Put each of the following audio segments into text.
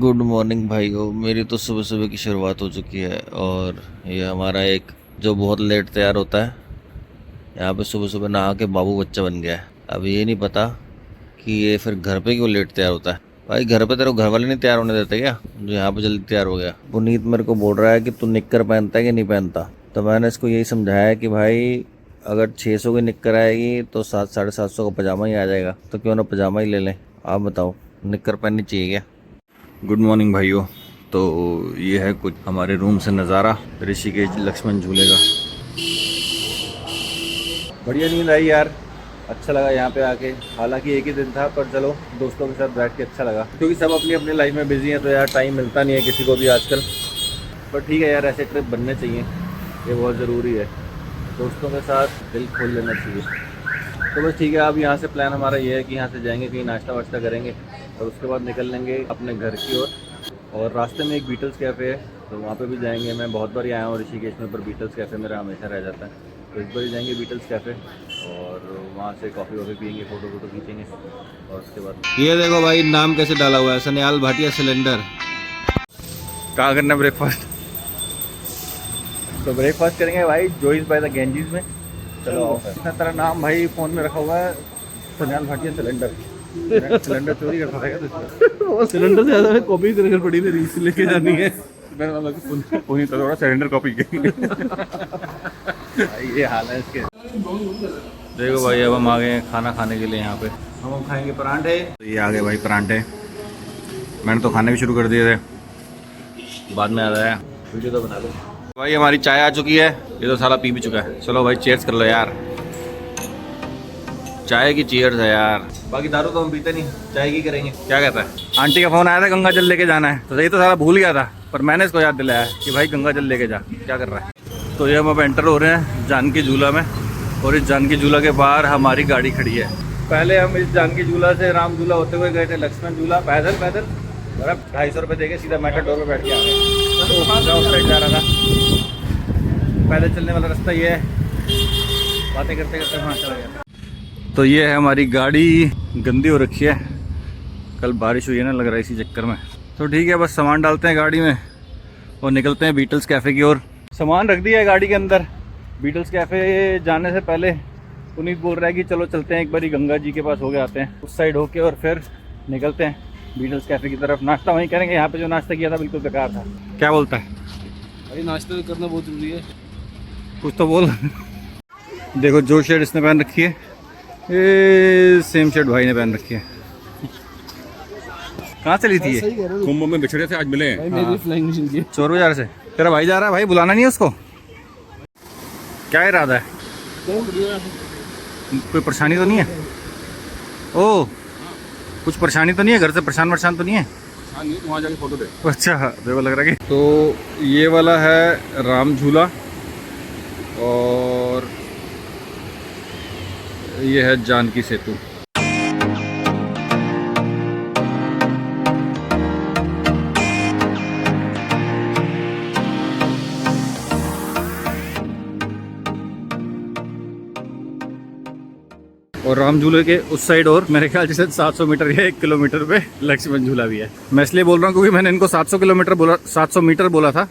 Good morning भाइयों। मेरी तो सुबह सुबह की शुरुआत हो चुकी है और ये हमारा एक जो बहुत लेट तैयार होता है यहाँ पे सुबह सुबह नहा के बाबू बच्चा बन गया है। अब ये नहीं पता कि ये फिर घर पे क्यों लेट तैयार होता है। भाई घर पे तेरे को घर वाले नहीं तैयार होने देते क्या, जो यहाँ पे जल्दी तैयार हो गया। पुनीत मेरे को बोल रहा है कि तू निक्कर पहनता है कि नहीं पहनता, तो मैंने इसको यही समझाया कि भाई अगर 600 की निक्कर आएगी तो 700-750 का पजामा ही आ जाएगा, तो क्यों ना पजामा ही ले लें। आप बताओ, निक्कर पहननी चाहिए क्या। गुड मॉर्निंग भाइयों। तो ये है कुछ हमारे रूम से नज़ारा ऋषिकेश लक्ष्मण झूले का। बढ़िया नींद आई यार, अच्छा लगा यहाँ पे आके। हालांकि एक ही दिन था पर चलो दोस्तों के साथ बैठ के अच्छा लगा, क्योंकि सब अपनी अपनी लाइफ में बिजी हैं तो यार टाइम मिलता नहीं है किसी को भी आजकल। पर ठीक है यार, ऐसे ट्रिप बनने चाहिए, ये बहुत ज़रूरी है। दोस्तों के साथ दिल खोल लेना चाहिए। तो बस ठीक है, अब यहाँ से प्लान हमारा ये है कि यहाँ से जाएंगे कहीं नाश्ता वाश्ता करेंगे और उसके बाद निकल लेंगे अपने घर की ओर। और रास्ते में एक बीटल्स कैफ़े है तो वहाँ पे भी जाएंगे। मैं बहुत बार आया हूँ ऋषिकेश में, पर बीटल्स कैफ़े मेरा हमेशा रह जाता है, तो इस बार ही जाएंगे बीटल्स कैफ़े और वहाँ से कॉफ़ी वॉफ़ी पियेंगे, फ़ोटो वोटो खींचेंगे और उसके बाद। ये देखो भाई नाम कैसे डाला हुआ है, सन्याल भाटिया सिलेंडर। कहाँ करना ब्रेकफास्ट? तो ब्रेकफास्ट करेंगे भाई जोइस बाय द गेंजीज में। चलो इतना तेरा नाम भाई फ़ोन में रखा हुआ है, सन्याल भाटिया सिलेंडर। सिलेंडर चोरी करता था क्या? वो सिलेंडर से ज़्यादा कॉपी कर पड़ी थी, रीस लेके जानी है। मैंने थोड़ा सिलेंडर कॉपी की। ये हाल है इसके। देखो भाई अब हम आ गए हैं खाना खाने के लिए। यहाँ पे हम खाएंगे परांठे। तो ये आ गए भाई परांठे, मैंने तो खाने भी शुरू कर दिए थे, बाद में आ रहा है वीडियो तो बना लो। भाई हमारी चाय आ चुकी है, ये तो साला पी भी चुका है। चलो भाई चीयर्स कर लो यार, चाय की चीयर्स है यार। बाकी दारू तो हम पीते नहीं, चाय की करेंगे। क्या कहता है? आंटी का फोन आया था गंगा जल लेके जाना है, तो ये तो सारा भूल गया था, पर मैंने इसको याद दिलाया कि भाई गंगा जल लेके जा। क्या कर रहा है? तो ये हम अब एंटर हो रहे हैं जानकी झूला में, और इस जानकी झूला के बाहर हमारी गाड़ी खड़ी है। पहले हम इस जानकी झूला से राम झूला होते हुए गए थे लक्ष्मण झूला पैदल पैदल, और अब 250 रुपये देके सीधा मेटाडोर पर बैठ के आ गए। तो उस साइड जा रहा था, पैदल चलने वाला रास्ता ये है। बातें करते करते वहाँ चला गया। तो ये है हमारी गाड़ी, गंदी हो रखी है, कल बारिश हुई है ना, लग रहा है इसी चक्कर में। तो ठीक है, बस सामान डालते हैं गाड़ी में और निकलते हैं बीटल्स कैफ़े की ओर। सामान रख दिया है गाड़ी के अंदर। बीटल्स कैफ़े जाने से पहले पुनीत बोल रहा है कि चलो चलते हैं एक बार गंगा जी के पास हो गए आते हैं, उस साइड होके और फिर निकलते हैं बीटल्स कैफ़े की तरफ। नाश्ता वहीं करेंगे, यहाँ पे जो नाश्ता किया था बिल्कुल बेकार था। क्या बोलता है? अरे नाश्ता तो करना बहुत जरूरी है, कुछ तो बोल। देखो जो शर्ट इसने पहन रखी है, ये सेम शर्ट भाई ने पहन रखी है। कहाँ चली थी ये? कुंभ में बिछड़े थे, आज मिले हैं। मेरी फ्लाइंग मशीन की चोर बाजार से। तेरा भाई जा रहा है भाई, बुलाना नहीं है उसको? क्या इरादा है? कोई परेशानी तो नहीं है? ओह कुछ परेशानी तो नहीं है? घर से परेशान तो नहीं है? वहाँ जाके फोटो दे। अच्छा देखो लग रहा है कि। तो ये वाला है राम झूला और ये है जानकी सेतु। और राम झूले के उस साइड और मेरे ख्याल से 700 मीटर या 1 किलोमीटर पे लक्ष्मण झूला भी है। मैं इसलिए बोल रहा हूँ क्योंकि मैंने इनको 700 मीटर बोला था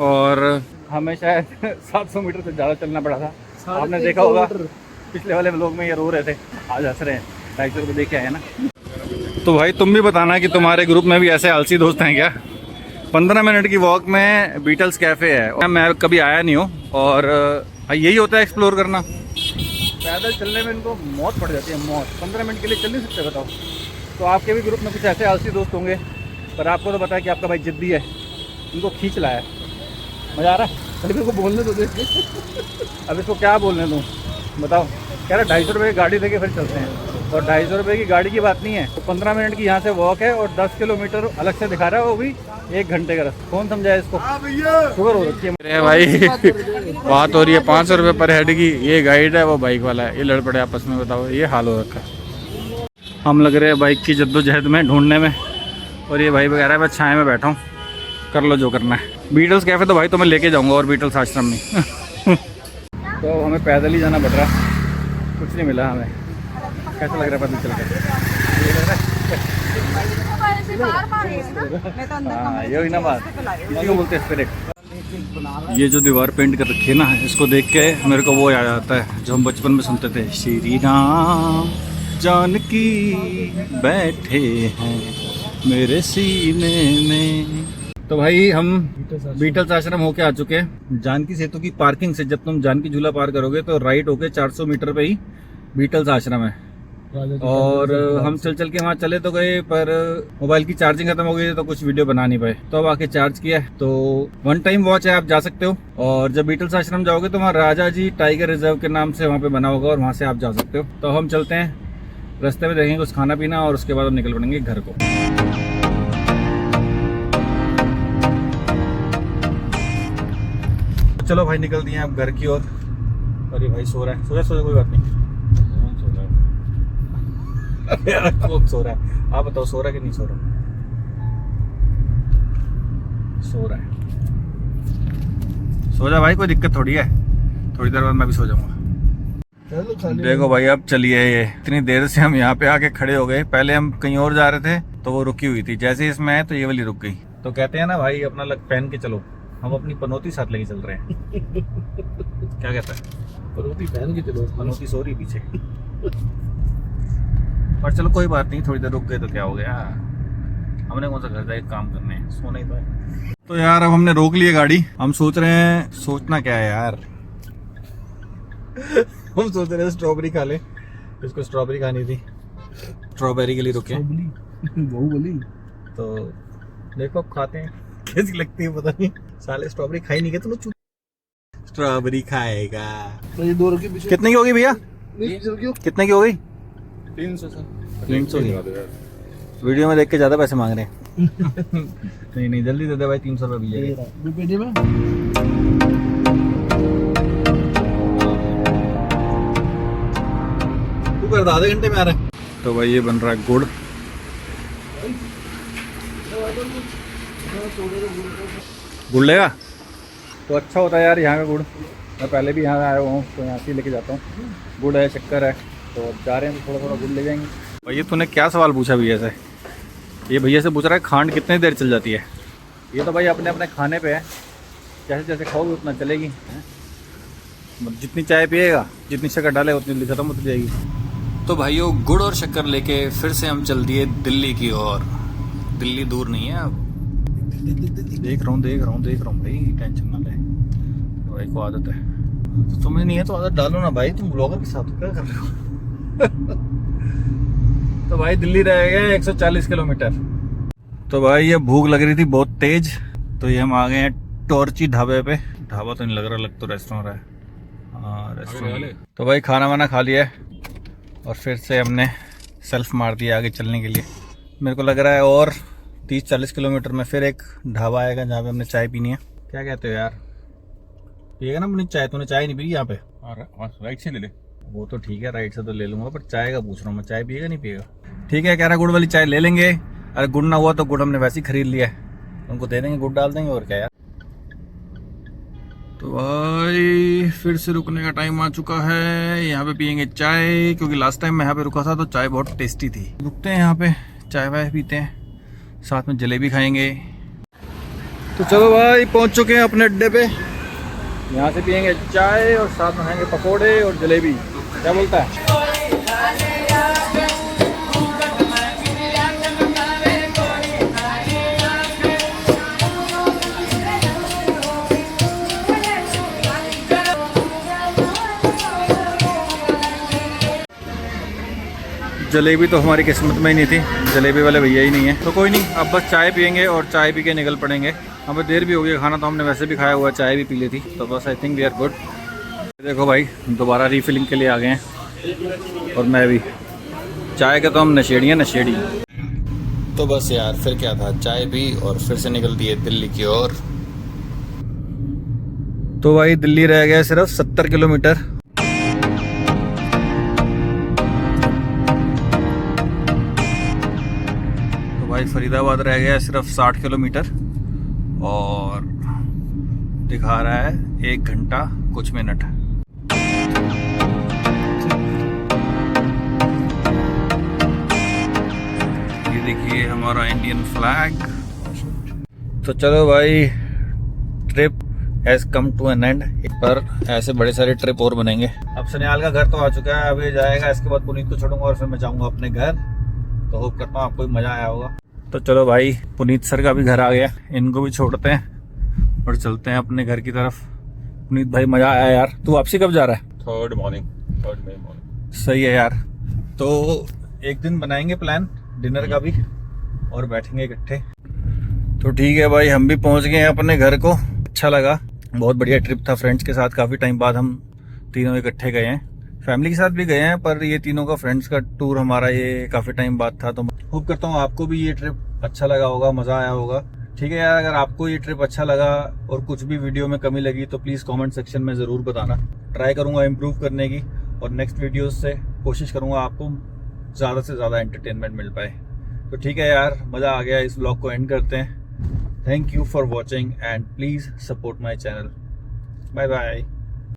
और हमें शायद 700 मीटर से ज़्यादा चलना पड़ा था। आपने देखा होगा पिछले वाले व्लॉग में ये रो रहे थे, आज हंस रहे हैं। 250 रुपये दे के आए ना। तो भाई तुम भी बताना कि तुम्हारे ग्रुप में भी ऐसे आलसी दोस्त हैं क्या? 15 मिनट की वॉक में बीटल्स कैफ़े है। मैं कभी आया नहीं हूँ और यही होता है एक्सप्लोर करना। पैदल चलने में इनको मौत पड़ जाती है, मौत। 15 मिनट के लिए चल नहीं सकते, बताओ। तो आपके भी ग्रुप में कुछ ऐसे आलसी दोस्त होंगे, पर आपको तो पता है कि आपका भाई जिद्दी है, इनको खींच लाया है। मज़ा आ रहा है? अभी को बोलने तो देख। अब इसको क्या बोलने दूँ बताओ? कह रहा 250 रुपये की गाड़ी देके फिर चलते हैं, और 250 रुपये की गाड़ी की बात नहीं है। तो 15 मिनट की यहाँ से वॉक है और 10 किलोमीटर अलग से दिखा रहा है, वो भी 1 घंटे का रास्ता। कौन समझाए इसको? शुगर हो रखी है। अरे भाई बात हो रही है 500 रुपये पर हेड की। ये गाइड है, वो बाइक वाला है, ये लड़ पड़े आपस में। बताओ ये हाल हो रखा है। हम लग रहे हैं बाइक की जद्दोजहद में, ढूंढने में, और ये भाई वगैरह मैं छाए में बैठा हूँ, कर लो जो करना है। बीटल्स कैफ़े तो भाई तो मैं लेके जाऊँगा, और बीटल्स आश्रम में। तो हमें पैदल ही जाना पड़ रहा है, कुछ नहीं मिला हमें। कैसा लग रहा है पैदल चल कर? ਤੁਸੀਂ ਬਾਹਰ ਮਾਰੇ ਹੋ ना मैं तो अंदर हाँ, कमरे यही ना बात पे लाए हो। इसी को बोलते हैं स्पिरिट। ये जो दीवार पेंट कर रखी है ना, इसको देख के मेरे को वो याद आता है जो हम बचपन में सुनते थे, श्री राम जानकी बैठे हैं मेरे सीने में। तो भाई हम बीटल्स आश्रम होके आ चुके हैं। जानकी सेतु की पार्किंग से जब तुम जानकी झूला पार करोगे तो राइट होके 400 मीटर पे ही बीटल्स आश्रम है। और हम चल चल के वहाँ चले तो गए, पर मोबाइल की चार्जिंग खत्म हो गई थी तो कुछ वीडियो बना नहीं पाए। तो अब आके चार्ज किया है, तो 1 टाइम वॉच है, आप जा सकते हो। और जब बीटल्स आश्रम जाओगे तो वहाँ राजा जी टाइगर रिजर्व के नाम से वहाँ पे बना होगा और वहाँ से आप जा सकते हो। तो हम चलते हैं, रास्ते में देखेंगे कुछ खाना पीना और उसके बाद हम निकल पड़ेंगे घर को। चलो भाई निकल दिए अब घर की ओर। और ये भाई सो रहा है, सो जा कोई बात नहीं। कौन सो रहा है? आप बताओ, सो रहा है कि नहीं सो रहा? सो रहा है। सो जा भाई, कोई दिक्कत थोड़ी है, थोड़ी देर बाद मैं भी सो जाऊंगा। देखो भाई अब चलिए, ये इतनी देर से हम यहाँ पे आके खड़े हो गए। पहले हम कहीं और जा रहे थे तो वो रुकी हुई थी, जैसे इसमें है तो ये वाली रुक गई। तो कहते हैं ना भाई, अपना लग पहन के चलो। हम अपनी पनौती साथ लेके चल रहे हैं। क्या कहता है? पनौती पहन के चलो। पनौती सो रही पीछे। पर चलो कोई बात नहीं, थोड़ी देर रुक गए तो क्या हो गया। हमने कौन सा घर जाके काम करने हैं, सोना ही तो है। तो यार अब हमने रोक ली गाड़ी। हम सोच रहे हैं, सोचना क्या है यार, हम सोच रहे हैं स्ट्रॉबेरी खा ले। इसको स्ट्रॉबेरी खानी थी, स्ट्रॉबेरी के लिए रुके। बाहुबली। तो देखो अब खाते हैं, कैसी लगती है पता नहीं। साले स्ट्रॉबेरी खाई नहीं गए तो स्ट्रॉबेरी खाएगा। तो ये 2 रुपये पीछे कितने की होगी भैया? कितने की हो गई? 300 सर। 300 की। वीडियो में देख के ज्यादा पैसे मांग रहे हैं। नहीं नहीं जल्दी दे दे भाई, 300 रुपये भी है। पेटी में तू कर आधे घंटे में आ रहा है। तो भाई ये बन रहा है गुड़। गुड़ लेगा तो अच्छा होता है यार यहाँ का गुड़। मैं पहले भी यहाँ आया हुआ हूँ तो यहाँ से लेके जाता हूँ। गुड़ है, शक्कर है, तो अब जा रहे हैं तो थोड़ा थोड़ा गुड़ ले जाएंगे। भैया तूने क्या सवाल पूछा भैया से? ये भैया से पूछ रहा है खांड कितनी देर चल जाती है। ये तो भाई अपने अपने खाने पे है, जैसे जैसे खाओगे उतना चलेगी। जितनी चाय पिएगा, जितनी शक्कर डाले उतनी खत्म होती जाएगी। तो भाइयों गुड़ और शक्कर लेके फिर से हम चल दिए दिल्ली की ओर। दिल्ली दूर नहीं है अब। देख रहा हूँ भाई, टेंशन ना ले। भाई को आदत है, तो तुम्हें नहीं है तो आदत डालो ना भाई, तुम ब्लॉगर के साथ क्या कर रहे हो? तो भाई दिल्ली रह गए 140 किलोमीटर। तो भाई ये भूख लग रही थी बहुत तेज, तो ये हम आ गए हैं टॉर्ची ढाबे पे। ढाबा तो नहीं लग रहा, लग तो रेस्टोरेंट है। हाँ रेस्टोरेंट। तो भाई खाना वाना खा लिया है और फिर से हमने सेल्फ मार दिया आगे चलने के लिए। मेरे को लग रहा है और 30-40 किलोमीटर में फिर एक ढाबा आएगा जहाँ पे हमने चाय पीनी है। क्या कहते हो यार, पिएगा ना अपनी चाय? तूने चाय नहीं पी यहाँ पे? राइट से ले ले। वो तो ठीक है, राइट से तो ले लूंगा, पर चाय का पूछ रहा हूँ मैं, चाय पिएगा नहीं पिएगा? ठीक है, कह रहा गुड़ वाली चाय ले लेंगे। अरे गुड़ ना हुआ तो गुड़ हमने वैसे ही खरीद लिया है, उनको दे देंगे, गुड़ डाल देंगे और क्या यार। तो भाई फिर से रुकने का टाइम आ चुका है। यहाँ पे पियेंगे चाय, क्योंकि लास्ट टाइम मैं यहाँ पे रुका था तो चाय बहुत टेस्टी थी। रुकते हैं यहाँ पे, चाय वाय पीते हैं, साथ में जलेबी खाएंगे। तो चलो भाई पहुँच चुके हैं अपने अड्डे पे। यहाँ से पियेंगे चाय और साथ में खाएंगे पकोड़े और जलेबी। क्या बोलता है? जलेबी तो हमारी किस्मत में ही नहीं थी, जलेबी वाले भैया ही नहीं है। तो कोई नहीं, अब बस चाय पियेंगे और चाय पी के निकल पड़ेंगे। हमें देर भी हो गई, खाना तो हमने वैसे भी खाया हुआ, चाय भी पी ली थी, तो बस I think we are good. देखो भाई दोबारा रीफिलिंग के लिए आ गए हैं और मैं भी। चाय का तो हम नशेड़ी हैं, नशेड़ी। तो बस यार फिर क्या था, चाय पी और फिर से निकल दिए दिल्ली की ओर। तो भाई दिल्ली रह गया सिर्फ 70 किलोमीटर। भाई फरीदाबाद रह गया सिर्फ 60 किलोमीटर और दिखा रहा है 1 घंटा कुछ मिनट। ये देखिए हमारा इंडियन फ्लैग। तो चलो भाई, trip has come to an end. पर ऐसे बड़े सारे ट्रिप और बनेंगे। अब सनियाल का घर तो आ चुका है, अब ये जाएगा, इसके बाद पुनीत को छोड़ूंगा और फिर मैं जाऊंगा अपने घर। तो होप करता हूँ आपको भी मजा आया होगा। तो चलो भाई, पुनीत सर का भी घर आ गया, इनको भी छोड़ते हैं और चलते हैं अपने घर की तरफ। पुनीत भाई मजा आया यार। तू वापसी कब जा रहा है? थर्ड मई मॉर्निंग। सही है यार। तो एक दिन बनाएंगे प्लान डिनर का भी और बैठेंगे इकट्ठे। तो ठीक है भाई, हम भी पहुंच गए हैं अपने घर को। अच्छा लगा, बहुत बढ़िया ट्रिप था फ्रेंड्स के साथ। काफ़ी टाइम बाद हम तीनों इकट्ठे गए हैं। फैमिली के साथ भी गए हैं, पर ये तीनों का फ्रेंड्स का टूर हमारा ये काफ़ी टाइम बाद था। तो होप करता हूँ आपको भी ये ट्रिप अच्छा लगा होगा, मज़ा आया होगा। ठीक है यार, अगर आपको ये ट्रिप अच्छा लगा और कुछ भी वीडियो में कमी लगी तो प्लीज़ कमेंट सेक्शन में ज़रूर बताना। ट्राई करूँगा इम्प्रूव करने की और नेक्स्ट वीडियोस से कोशिश करूँगा आपको ज़्यादा से ज़्यादा एंटरटेनमेंट मिल पाए। तो ठीक है यार, मज़ा आ गया। इस व्लॉग को एंड करते हैं। Thank you for watching and please support my channel. Bye bye.